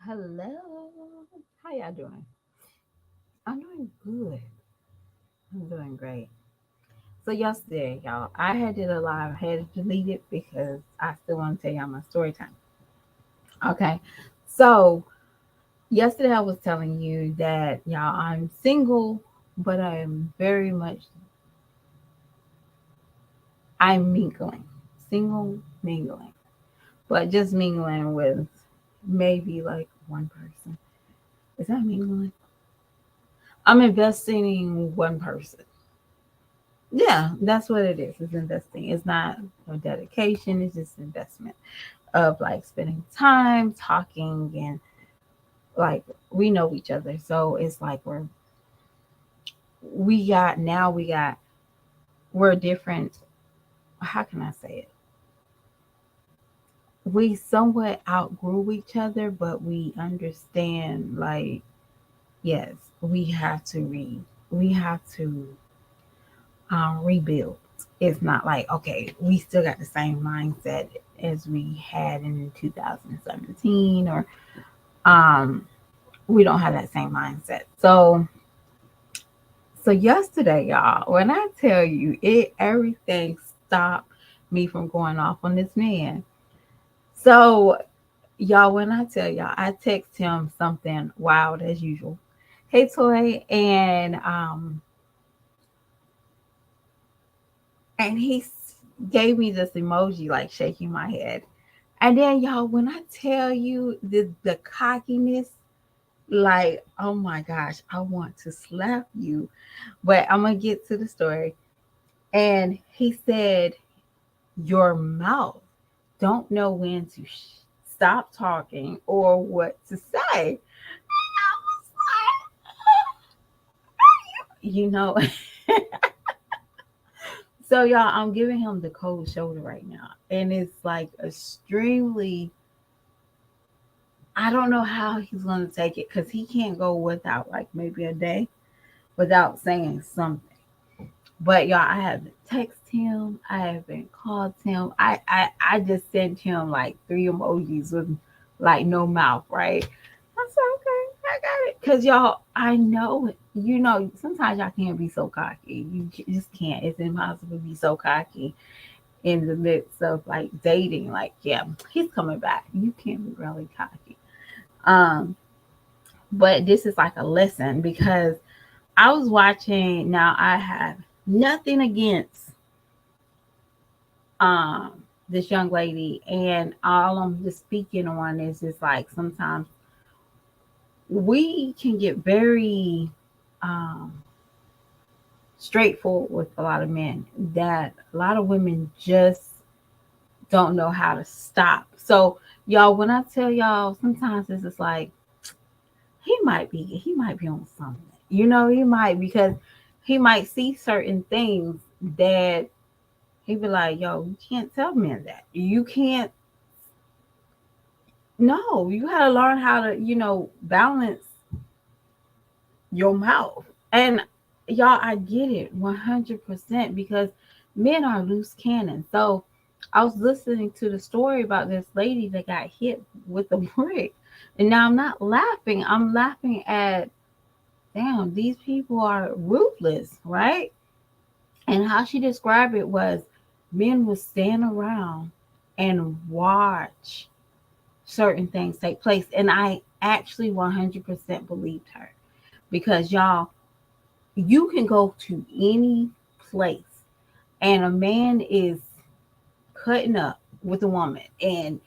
Hello. How y'all doing? I'm doing good. I'm doing great. So yesterday, y'all, I had did a live. I had to delete it because I still want to tell y'all my story time. Okay. So yesterday I was telling you that y'all I'm single, but I'm mingling. Single mingling. But just mingling with maybe like one person. Is that mingling? I'm investing in one person. Yeah, that's what it is. It's investing. It's not no dedication. It's just investment of like spending time talking and like we know each other. So it's like we got we're different. How can I say it? We somewhat outgrew each other, but we understand like yes, we have to rebuild. It's not like okay, we still got the same mindset as we had in 2017 or um we don't have that same mindset. So yesterday, y'all, when I tell you it everything stopped me from going off on this man. So y'all, when I tell y'all, I text him something wild as usual. Hey Toy, and gave me this emoji like shaking my head. And then y'all, when I tell you the cockiness, like, oh my gosh, I want to slap you. But I'm gonna get to the story. And he said, "Your mouth don't know when to stop talking or what to say." And I was like, you know. So y'all, I'm giving him the cold shoulder right now, and it's like extremely. I don't know how he's gonna take it because he can't go without like maybe a day without saying something. But y'all, I haven't texted him. I haven't called him. I just sent him like three emojis with like no mouth, right? I said, okay, I got it. Cause y'all, I know, sometimes y'all can't be so cocky. Just can't. It's impossible to be so cocky in the midst of like dating. Like, yeah, he's coming back. You can't be really cocky. Um, but this is like a lesson because I was watching. Now I have nothing against um this young lady, and all I'm just speaking on is just like sometimes we can get very um straightforward with a lot of men that a lot of women just don't know how to stop. So y'all, when I tell y'all, sometimes it's just like he might be on something. He might because he might see certain things that he be like, yo, you can't tell men that. You can't. No, you gotta learn how to, balance your mouth. And y'all, I get it 100% because men are loose cannon. So I was listening to the story about this lady that got hit with a brick. And now I'm not laughing. I'm laughing at, damn, these people are ruthless, right? And how she described it was men would stand around and watch certain things take place. And I actually 100% believed her because y'all, you can go to any place and a man is cutting up with a woman, and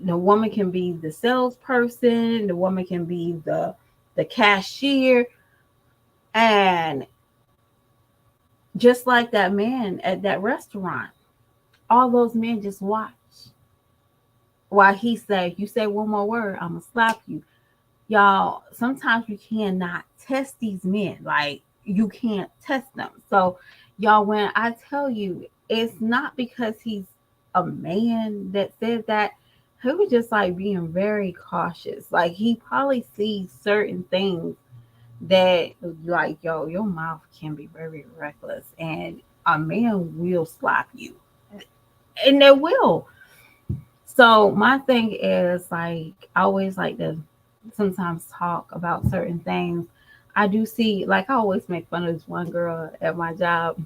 the woman can be the salesperson, the woman can be the cashier, and just like that man at that restaurant, all those men just watch while he say, "You say one more word, I'm gonna slap you." Y'all, sometimes you cannot test these men. Like, you can't test them. So, y'all, when I tell you, it's not because he's a man that said that. He was just like being very cautious. Like, he probably sees certain things that, like, yo, your mouth can be very reckless, and a man will slap you, and they will. So my thing is like I always like to sometimes talk about certain things. I do see like I always make fun of this one girl at my job.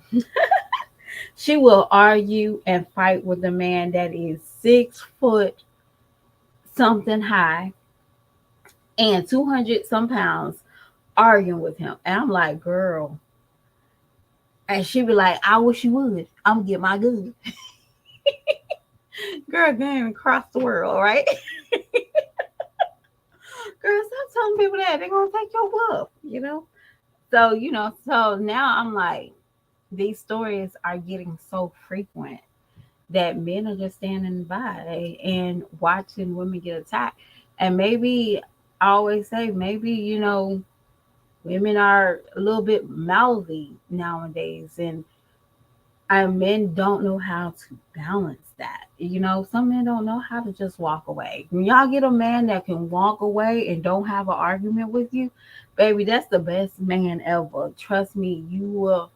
She will argue and fight with a man that is 6 foot something high and 200 some pounds, arguing with him. And I'm like, girl. And she be like, I wish you would. I'm gonna get my gun. Girl, going across the world, right? Girl, stop telling people that. They're gonna take your bluff. So, so now I'm like, these stories are getting so frequent that men are just standing by and watching women get attacked. And maybe I always say, maybe, women are a little bit mouthy nowadays, and men don't know how to balance that. Some men don't know how to just walk away. When y'all get a man that can walk away and don't have an argument with you, baby, that's the best man ever. Trust me, you will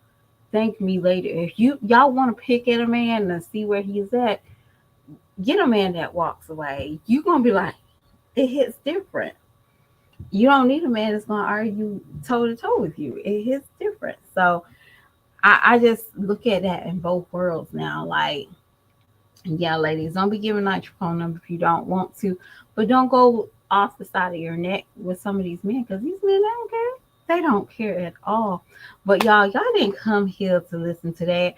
thank me later. If y'all want to pick at a man and see where he's at, get a man that walks away. You're gonna be like, it hits different. You don't need a man that's gonna argue toe to toe with you. It hits different. So I just look at that in both worlds now. Like, yeah, ladies, don't be giving out your phone number if you don't want to, but don't go off the side of your neck with some of these men because these men, they don't care. They don't care at all. But y'all didn't come here to listen to that.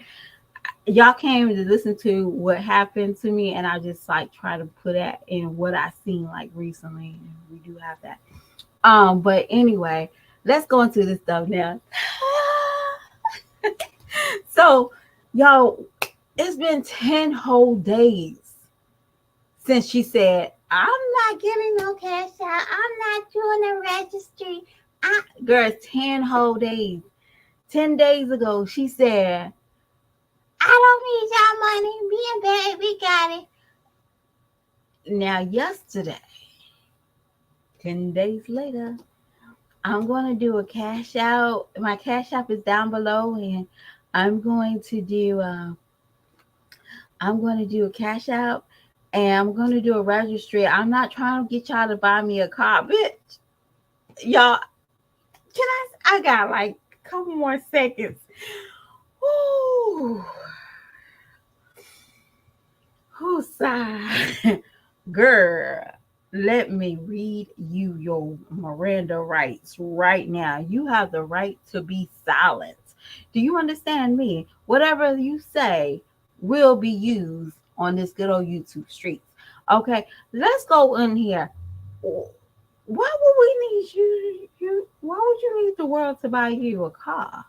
Y'all came to listen to what happened to me, and I just like try to put that in what I seen like recently. And we do have that. But anyway, let's go into this stuff now. So, y'all, it's been 10 whole days since she said, I'm not getting no cash out. I'm not doing a registry. Girl, it's 10 whole days. 10 days ago, she said, I don't need y'all money. Me and baby got it. Now, yesterday, 10 days later, I'm going to do a cash out. My cash app is down below, and I'm going to do a cash out, and I'm going to do a registry. I'm not trying to get y'all to buy me a car, bitch. Y'all, I got like a couple more seconds. Ooh. Who's side? Girl, let me read you your Miranda rights right now. You have the right to be silent. Do you understand me? Whatever you say will be used on this good old YouTube streets. Okay, let's go in here. Why would we need why would you need the world to buy you a car?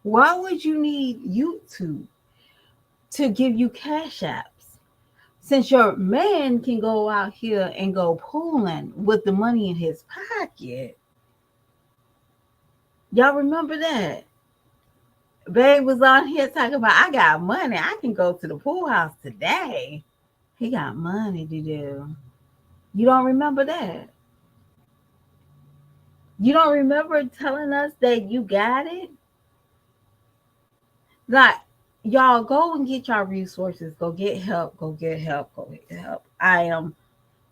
Why would you need YouTube to give you cash apps? Since your man can go out here and go pooling with the money in his pocket. Y'all remember that? Babe was on here talking about, I got money. I can go to the pool house today. He got money to do. You don't remember that? You don't remember telling us that you got it? Like, y'all go and get your resources. Go get help. Go get help. Go get help.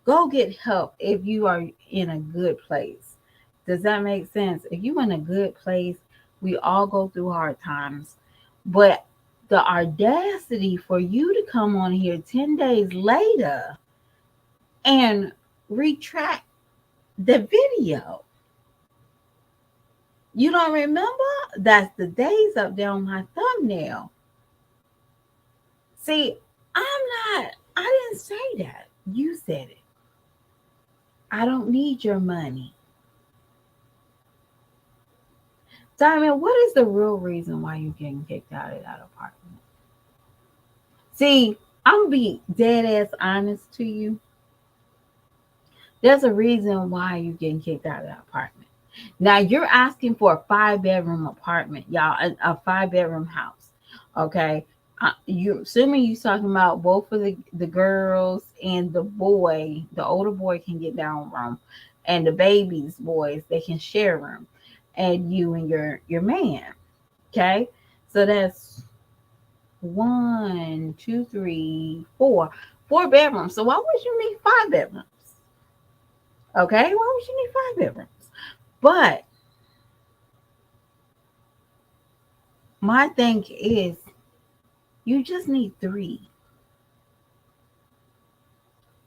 Go get help if you are in a good place. Does that make sense? If you're in a good place, we all go through hard times. But the audacity for you to come on here 10 days later and retract the video. You don't remember? That's the days up there on my thumbnail. See, I didn't say that. You said it. I don't need your money. Diamond, what is the real reason why you're getting kicked out of that apartment? See, I'm going to be dead ass honest to you. There's a reason why you're getting kicked out of that apartment. Now, you're asking for a 5-bedroom apartment, y'all, a 5-bedroom house, okay? You assuming you're talking about both of the girls and the boy, the older boy can get their own room, and the babies, boys, they can share a room, and you and your man, okay? So that's one, two, three, four. 4 bedrooms. So why would you need 5 bedrooms? Okay, why would you need 5 bedrooms? But my thing is, you just need three.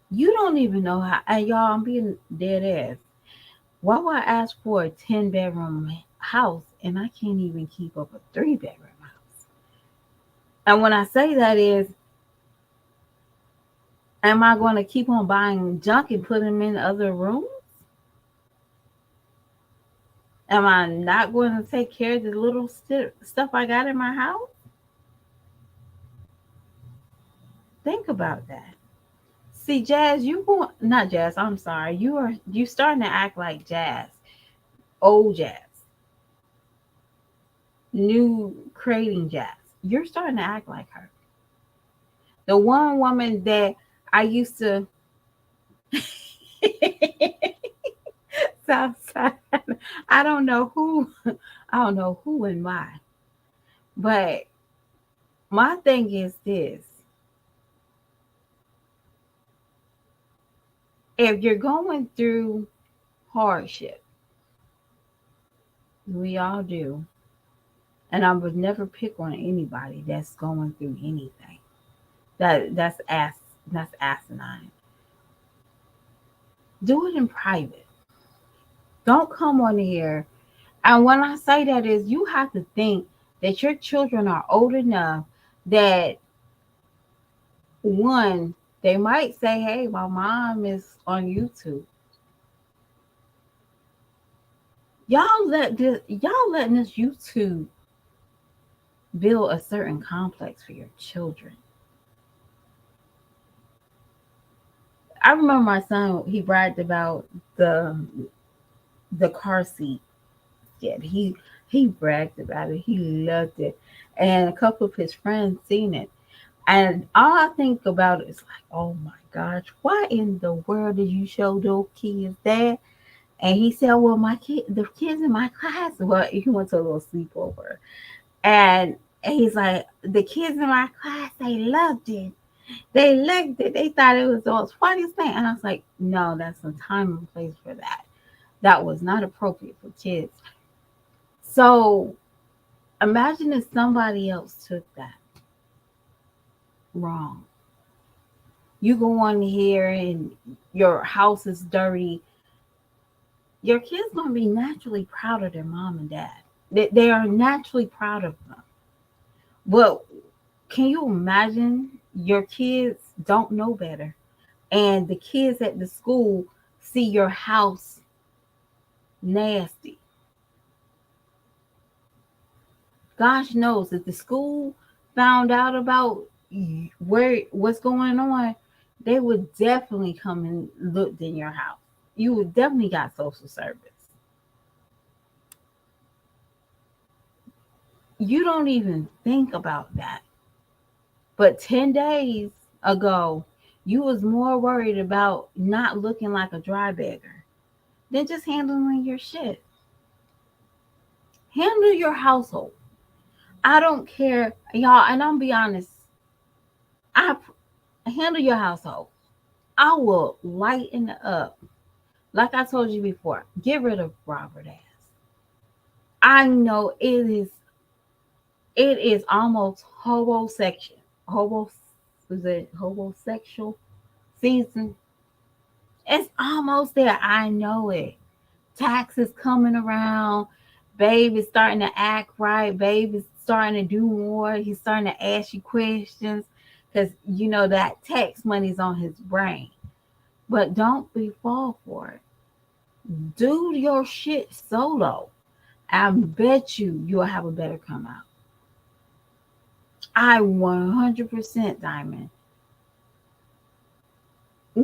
You don't even know how. And y'all, I'm being dead ass. Why would I ask for a 10 bedroom house and I can't even keep up a 3 bedroom house? And when I say that is, am I going to keep on buying junk and put them in other rooms? Am I not going to take care of the little stuff I got in my house? Think about that. See, Jazz, you going not Jazz. I'm sorry. You starting to act like Jazz, old Jazz, new creating Jazz. You're starting to act like her. The one woman that I used to Southside. I don't know who. I don't know who and why. But my thing is this: if you're going through hardship, we all do, and I would never pick on anybody that's going through anything. That's asinine. Do it in private. Don't come on here. And when I say that is, you have to think that your children are old enough that one, they might say, "Hey, my mom is on YouTube." Y'all letting this YouTube build a certain complex for your children. I remember my son, he bragged about the the car seat. Yeah, he bragged about it. He loved it. And a couple of his friends seen it. And all I think about is like, oh my gosh, why in the world did you show those kids that? And he said, well, the kids in my class, well, he went to a little sleepover. And he's like, the kids in my class, they loved it. They liked it. They thought it was the most funniest thing. And I was like, no, that's a time and place for that. That was not appropriate for kids. So imagine if somebody else took that wrong. You go on here and your house is dirty. Your kids gonna be naturally proud of their mom and dad. They are naturally proud of them. But can you imagine your kids don't know better, and the kids at the school see your house nasty? Gosh knows if the school found out about what's going on, they would definitely come and look in your house. You would definitely got social service. You don't even think about that. But 10 days ago, you was more worried about not looking like a dry beggar than just handling your shit. Handle your household. I don't care, y'all, and I'm be honest. I handle your household. I will lighten up. Like I told you before, get rid of Robert ass. I know it is almost hobo is it homosexual season. It's almost there. I know it. Taxes coming around. Babe is starting to act right. Babe is starting to do more. He's starting to ask you questions because you know that tax money's on his brain. But don't be fall for it. Do your shit solo. I bet you'll have a better come out. I 100% Diamond.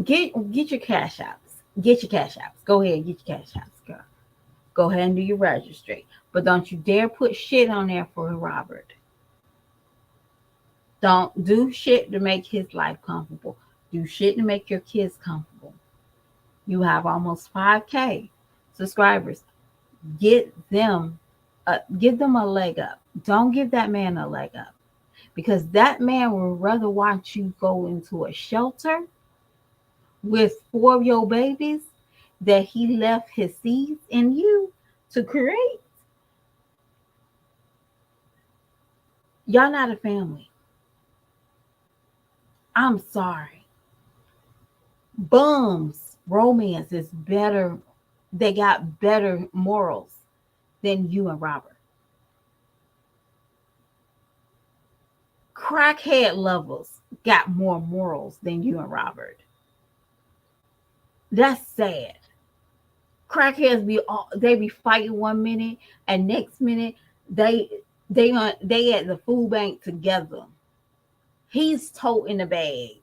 Get your cash outs. Get your cash outs. Go ahead, get your cash outs, girl. Go ahead and do your registry. But don't you dare put shit on there for Robert. Don't do shit to make his life comfortable. Do shit to make your kids comfortable. You have almost 5K subscribers. Get them give them a leg up. Don't give that man a leg up. because that man would rather watch you go into a shelter with four of your babies that he left his seeds in you to create. Y'all not a family. I'm sorry. Bums romance is better. They got better morals than you and Robert. Crackhead lovers got more morals than you and Robert. That's sad. Crackheads they be fighting one minute and next minute they they at the food bank together. He's toting the bags.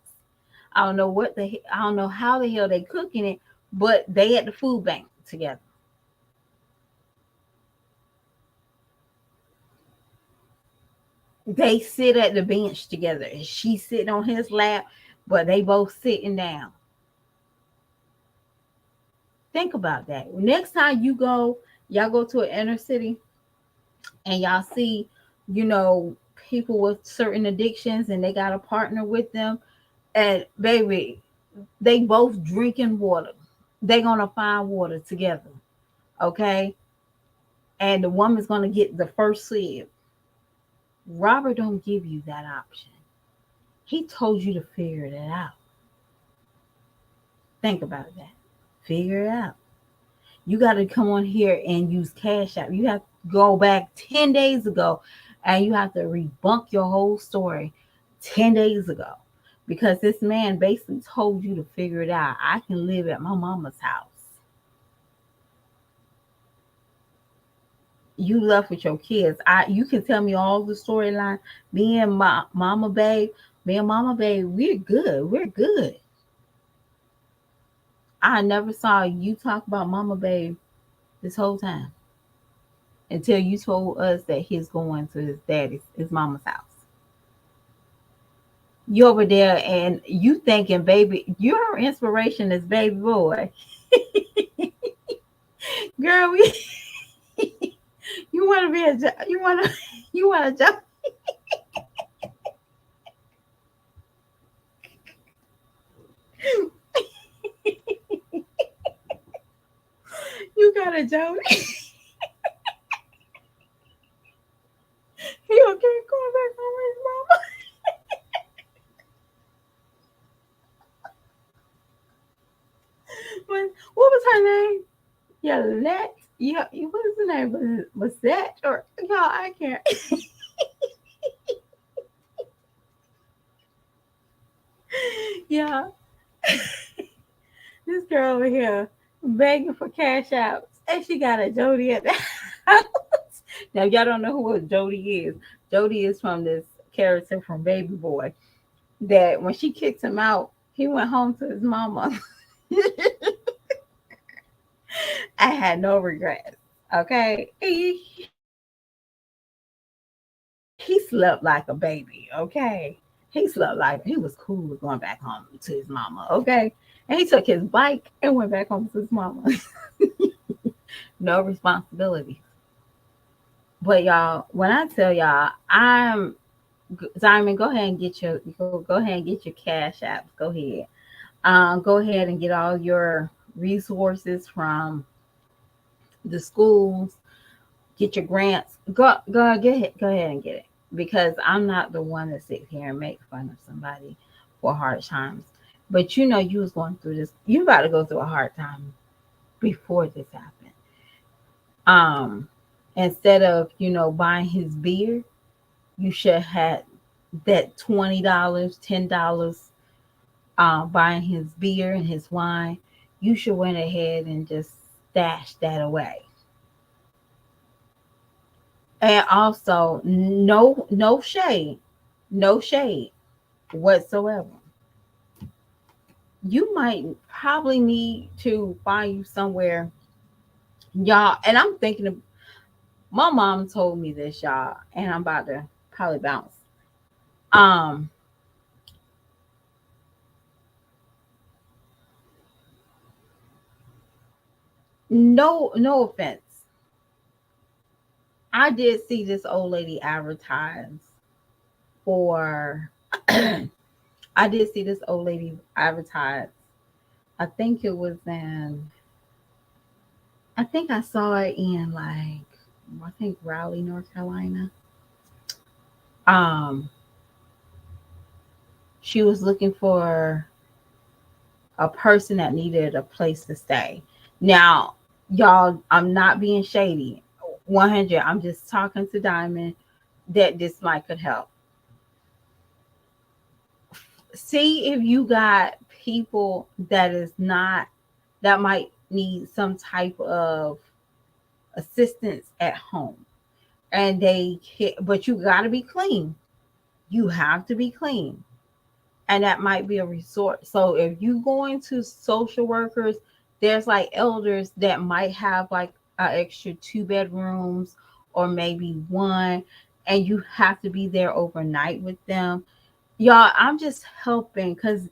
I don't know how the hell they cooking it, but they at the food bank together. They sit at the bench together. And she's sitting on his lap, but they both sitting down. Think about that. Next time y'all go to an inner city and y'all see, you know, people with certain addictions and they got a partner with them, and baby, they both drinking water. They gonna find water together, okay? And the woman's gonna get the first sip. Robert don't give you that option. He told you to figure it out. Think about that. Figure it out. You got to come on here and use Cash App. You have to go back 10 days ago and you have to rebunk your whole story 10 days ago because this man basically told you to figure it out. I can live at my mama's house. You left with your kids. You can tell me all the storyline. Me and my mama babe, we're good. We're good. I never saw you talk about mama babe this whole time until you told us that he's going to his mama's house. You over there and you thinking, baby, your inspiration is baby boy. Girl, you want to be you want to you want to joke. You got a joke. He okay going back home with his mama. What was her name? Yolette. Yeah, what is the name? Was that or y'all? I can't. Yeah, this girl over here begging for cash outs, and she got a Jody at the house. Now y'all don't know who Jody is. Jody is from this character from Baby Boy. That when she kicked him out, he went home to his mama. I had no regrets. Okay, he slept like a baby. Okay, he slept like he was cool with going back home to his mama. Okay, and he took his bike and went back home to his mama. No responsibility. But y'all, when I tell y'all, I'm Diamond. Go ahead and go ahead and get your cash apps. Go ahead. Go ahead and get all your resources from the schools. Get your grants. Go ahead and get it because I'm not the one that sits here and make fun of somebody for hard times. But you know you was going through this. You about to go through a hard time before this happened. Um, Instead of buying his beer, you should have that $20, $10 buying his beer and his wine. You should went ahead and just stash that away. And also, no shade, no shade whatsoever. You might probably need to find you somewhere, y'all. And I'm thinking of my mom told me this, y'all, and I'm about to probably bounce. Um, no offense. I did see this old lady advertise for I did see this old lady advertise. I think it was in I think I saw it in like I think Raleigh, North Carolina. Um she was looking for a person that needed a place to stay. Now, y'all, I'm not being shady. 100. I'm just talking to Diamond that this might could help. See if you got people that is not that might need some type of assistance at home and but you got to be clean. You have to be clean, and that might be a resort. So if you going to social workers, there's like elders that might have like an extra 2 bedrooms or maybe one, and you have to be there overnight with them. Y'all, I'm just helping because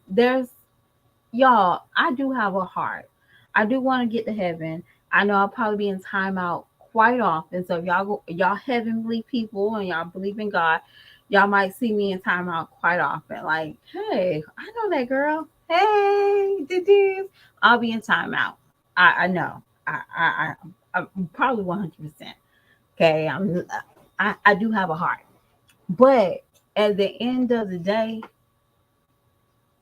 y'all, I do have a heart. I do want to get to heaven. I know I'll probably be in timeout quite often. So if y'all heavenly people and y'all believe in God, y'all might see me in timeout quite often. Like, hey, I know that girl. Hey, did I'll be in timeout. I know. I'm probably 100%. Okay, I do have a heart, but at the end of the day,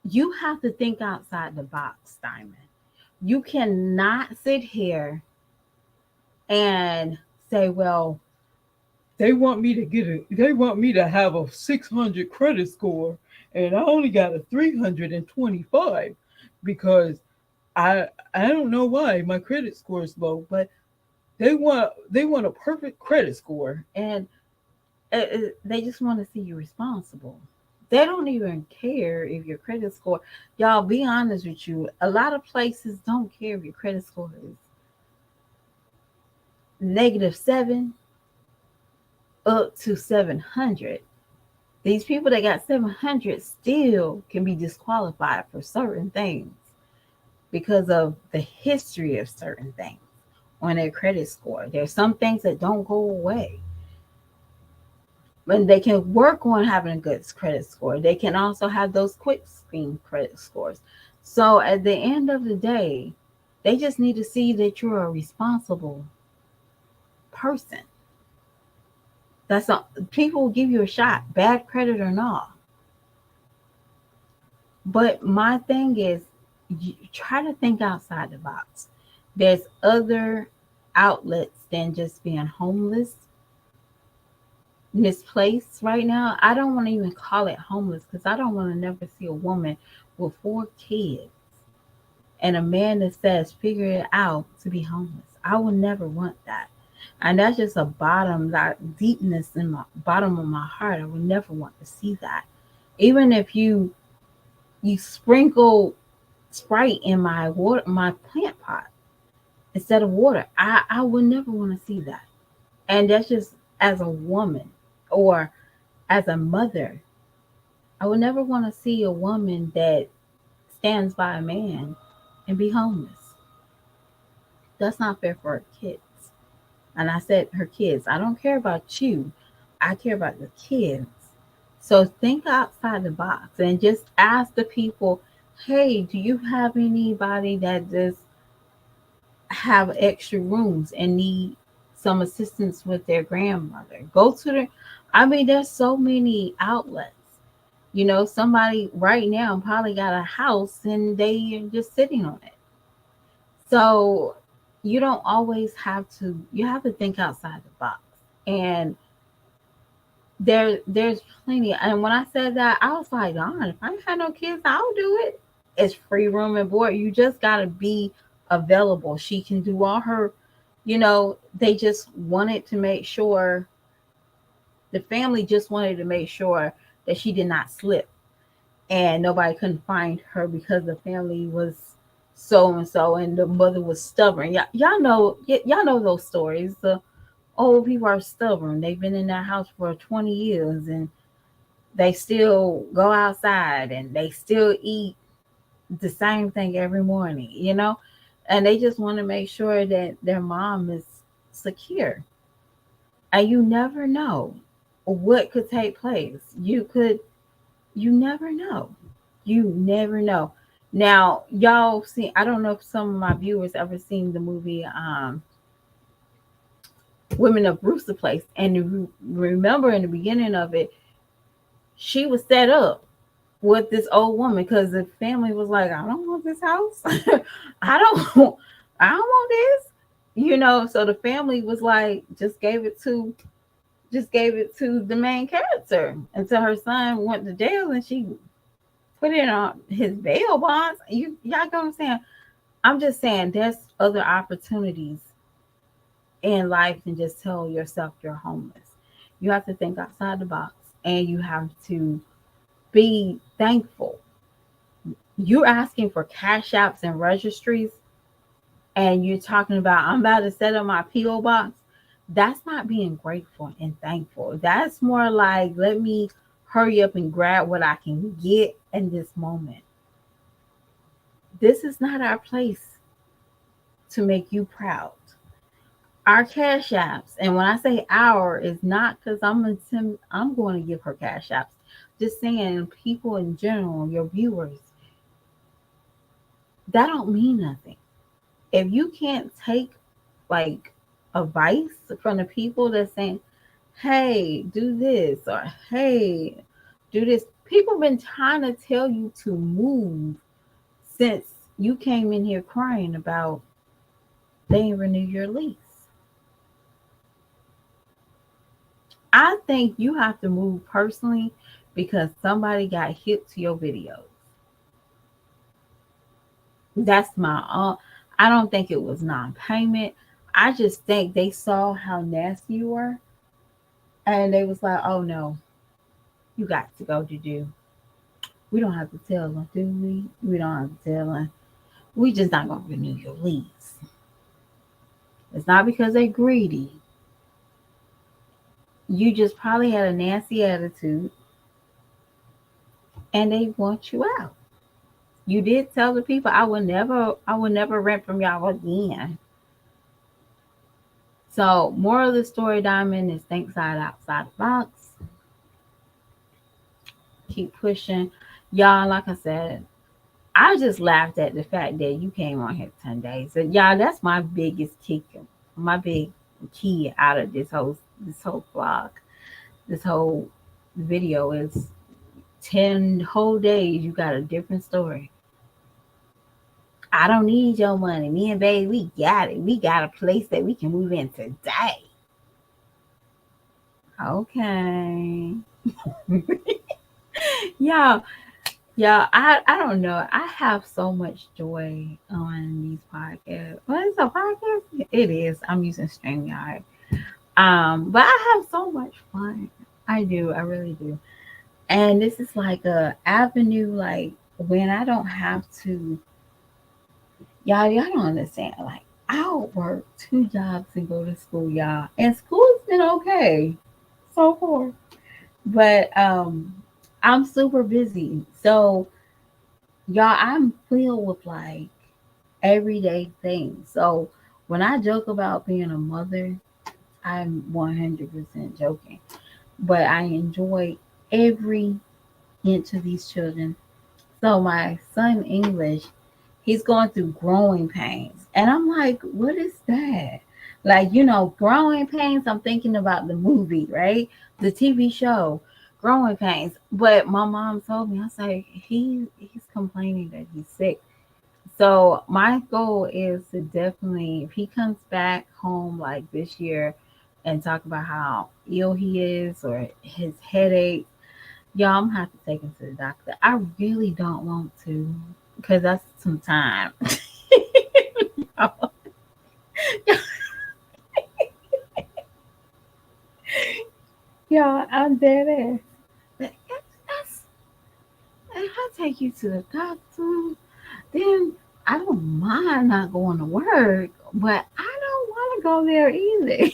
you have to think outside the box, Diamond. You cannot sit here and say, well, they want me to have a 600 credit score and I only got a 325 because I I don't know why my credit score is low, but they want a perfect credit score and they just want to see you responsible. They don't even care if your credit score, y'all be honest with you, a lot of places don't care if your credit score is -7 up to 700. These people that got 700 still can be disqualified for certain things because of the history of certain things on their credit score. There's some things that don't go away. When they can work on having a good credit score, they can also have those quick screen credit scores. So at the end of the day, they just need to see that you're a responsible person. That's not, people will give you a shot, bad credit or not. But my thing is, you try to think outside the box. There's other outlets than just being homeless, misplaced right now. I don't want to even call it homeless because I don't want to never see a woman with 4 kids and a man that says figure it out to be homeless. I will never want that. And that's just a bottom, that deepness in my bottom of my heart. I would never want to see that. Even if you sprinkle Sprite in my water, my plant pot instead of water, I would never want to see that. And that's just as a woman or as a mother. I would never want to see a woman that stands by a man and be homeless. That's not fair for her kids. And I said her kids. I don't care about you. I care about the kids. So think outside the box and just ask the people, hey, do you have anybody that just have extra rooms and need some assistance with their grandmother? Go to the, I mean, there's so many outlets. You know, somebody right now probably got a house and they are just sitting on it. So you don't always have to, you have to think outside the box. And there's plenty. And when I said that, I was like, darn, if I ain't had no kids, I'll do it. It's free room and board. You just gotta be available. She can do all her, they just wanted to make sure, the family just wanted to make sure that she did not slip and nobody couldn't find her because the family was so and so and the mother was stubborn. Y'all know those stories. The old people are stubborn. They've been in that house for 20 years and they still go outside and they still eat the same thing every morning. And they just want to make sure that their mom is secure. And you never know. what could take place. You never know. You never know. Now, y'all see, I don't know if some of my viewers ever seen the movie Women of Brewster Place. And remember in the beginning of it, she was set up with this old woman because the family was like, I don't want this house. I don't I don't want this. So the family was like, just gave it to the main character until her son went to jail and she put it on his bail bonds. Y'all get what I'm saying? I'm just saying there's other opportunities in life than just tell yourself you're homeless. You have to think outside the box and you have to be thankful. You're asking for cash apps and registries and you're talking about I'm about to set up my PO box. That's not being grateful and thankful. That's more like let me hurry up and grab what I can get in this moment. This is not our place to make you proud. Our cash apps, and when I say our, is not because I'm going to give her cash apps. Just saying, people in general, your viewers, that don't mean nothing. If you can't take like advice from the people that's saying, "Hey, do this," or "Hey, do this," people been trying to tell you to move since you came in here crying about they ain't renew your lease. I think you have to move personally because somebody got hit to your videos. That's my I don't think it was non-payment. I just think they saw how nasty you were and they was like, oh no, you got to go to do. We don't have to tell them, do we? We don't have to tell them. We just not gonna renew your lease. It's not because they're greedy. You just probably had a nasty attitude and they want you out. You did tell the people I will never rent from y'all again. So moral of the story, Diamond, is think side outside the box. Keep pushing. Y'all, like I said, I just laughed at the fact that you came on here 10 days. And y'all, that's my biggest kick, my big key out of this whole vlog. This whole video is 10 whole days. You got a different story. I don't need your money. Me and baby, we got it. We got a place that we can move in today. Okay. Yeah, yeah. I don't know. I have so much joy on these podcasts. What is a podcast? It is. I'm using StreamYard. But I have so much fun. I do. I really do. And this is like a avenue, like when I don't have to. Y'all don't understand. Like I'll work 2 jobs and go to school, y'all. And school's been okay so far. But I'm super busy. So y'all, I'm filled with like everyday things. So when I joke about being a mother, I'm 100% joking. But I enjoy every inch of these children. So my son English, he's going through growing pains. And I'm like, what is that? Like, growing pains, I'm thinking about the movie, right? The TV show, Growing Pains. But my mom told me, I was like, he's complaining that he's sick. So my goal is to definitely, if he comes back home like this year and talk about how ill he is or his headache, y'all, I'm gonna have to take him to the doctor. I really don't want to because that's some time. Y'all, I'm dead ass. That's, if I take you to the doctor, then I don't mind not going to work, but I don't want to go there either.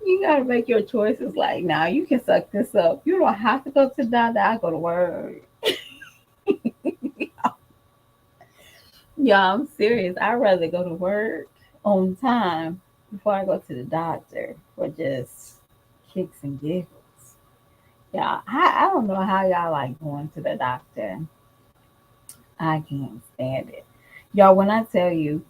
You gotta make your choices. Like, now you can suck this up. You don't have to go to the doctor. I go to work. Yeah, I'm serious. I'd rather go to work on time before I go to the doctor for just kicks and giggles. Yeah, I don't know how y'all like going to the doctor. I can't stand it. Y'all, when I tell you,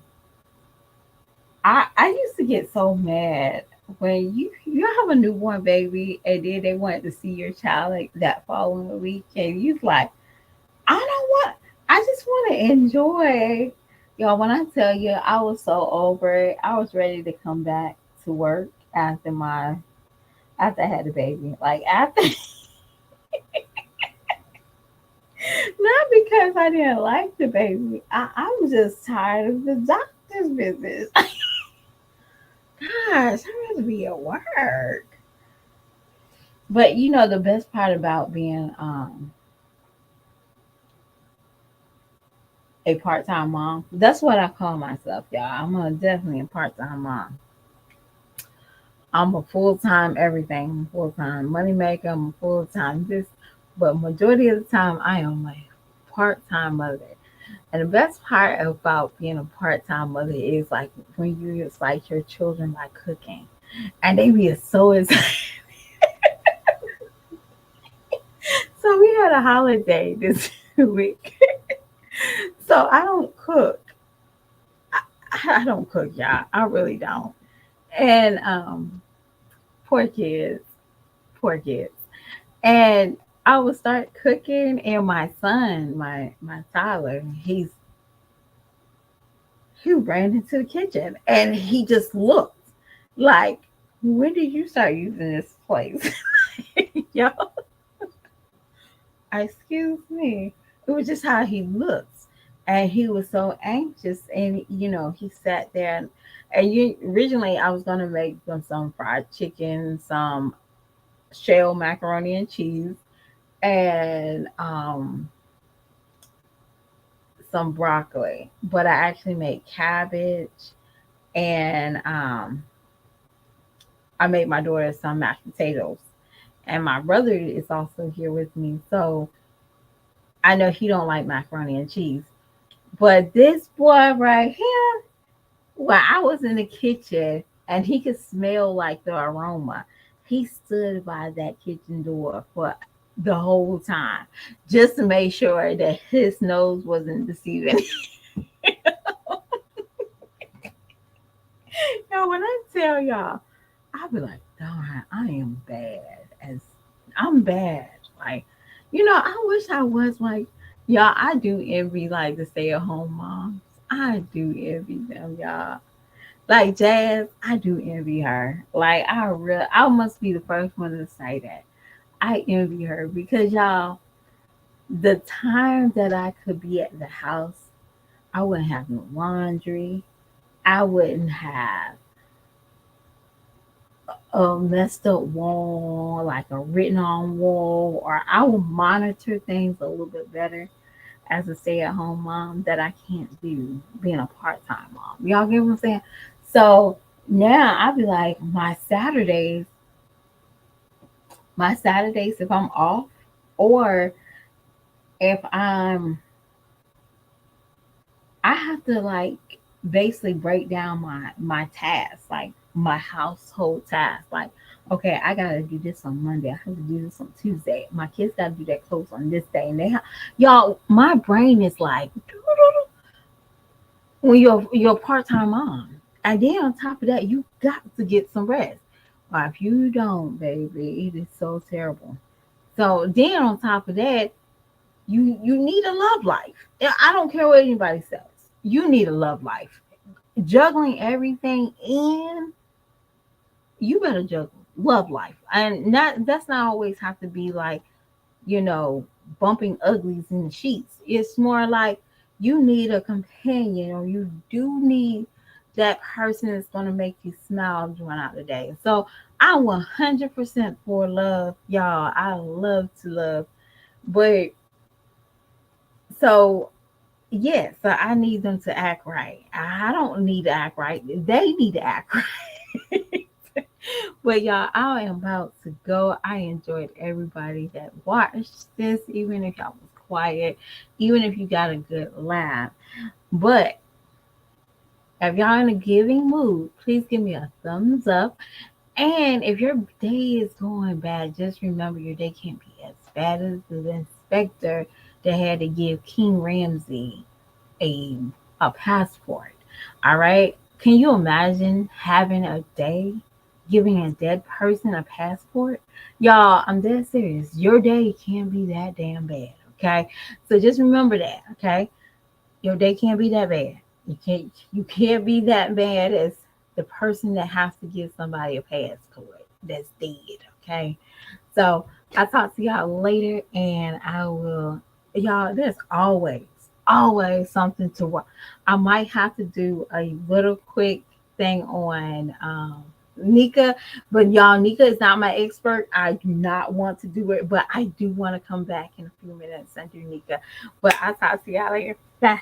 I used to get so mad when you have a newborn baby and then they want to see your child like that following week and you like, I don't want, I just want to enjoy. Y'all, when I tell you, I was so over it. I was ready to come back to work after I had the baby. Like after, not because I didn't like the baby. I was just tired of the doctor's visits. Gosh, I'd rather be at work. But you know the best part about being a part time mom. That's what I call myself, y'all. Definitely a part time mom. I'm a full time everything. I'm full time money maker. I'm a full time this, but majority of the time I am a part time mother. And the best part about being a part time mother is like when you excite your children by cooking, and they be so excited. So we had a holiday this week, so I don't cook. I don't cook, y'all. I really don't. And poor kids, poor kids. And I would start cooking, and my son, my Tyler, he ran into the kitchen, and he just looked like, when did you start using this place? Yo, excuse me. It was just how he looked. And he was so anxious, and he sat there, and originally I was gonna make them some fried chicken, some shell macaroni and cheese, and some broccoli. But I actually made cabbage, and I made my daughter some mashed potatoes. And my brother is also here with me, so I know he don't like macaroni and cheese. But this boy right here, well, I was in the kitchen and he could smell like the aroma. He stood by that kitchen door for the whole time just to make sure that his nose wasn't deceiving. Now, when I tell y'all, I'll be like, darn, I am bad. As I'm bad. Like, I wish I was like, y'all. I do envy like the stay at home moms. I do envy them, y'all. Like Jazz, I do envy her. Like I must be the first one to say that. I envy her because y'all, the time that I could be at the house, I wouldn't have no laundry. I wouldn't have a messed up wall, like a written on wall, or I will monitor things a little bit better as a stay at home mom that I can't do being a part time mom. Y'all get what I'm saying? So now I'll be like, my Saturdays, if I'm off, or if I have to like basically break down my tasks, like my household tasks. Like, okay, I gotta do this on Monday. I have to do this on Tuesday. My kids gotta do their clothes on this day, and y'all. My brain is like when you're a part time mom, and then on top of that, you got to get some rest. Or if you don't, baby, it is so terrible. So then on top of that, you need a love life. Yeah, I don't care what anybody says. You need a love life. Juggling everything in, you better juggle love life. And not that's not always have to be like, you know, bumping uglies in the sheets. It's more like you need a companion, or you do need that person that's going to make you smile throughout the day. So I'm 100% for love, y'all. I love to love. But so yes, so I need them to act right. I don't need to act right. They need to act right. But y'all, I am about to go. I enjoyed everybody that watched this, even if y'all was quiet, even if you got a good laugh. But If y'all in a giving mood, please give me a thumbs up. And if your day is going bad, just remember your day can't be as bad as the inspector that had to give King Ramsey a passport. All right. Can you imagine having a day giving a dead person a passport? Y'all, I'm dead serious. Your day can be that damn bad. Okay. So just remember that. Okay. Your day can't be that bad. You can't be that bad as the person that has to give somebody a passport that's dead. Okay. So I'll talk to y'all later, and I will, y'all, there's always something to watch. I might have to do a little quick thing on Nika, but y'all, Nika is not my expert. I do not want to do it, but I do want to come back in a few minutes and do Nika. But I'll talk to y'all later. Bye.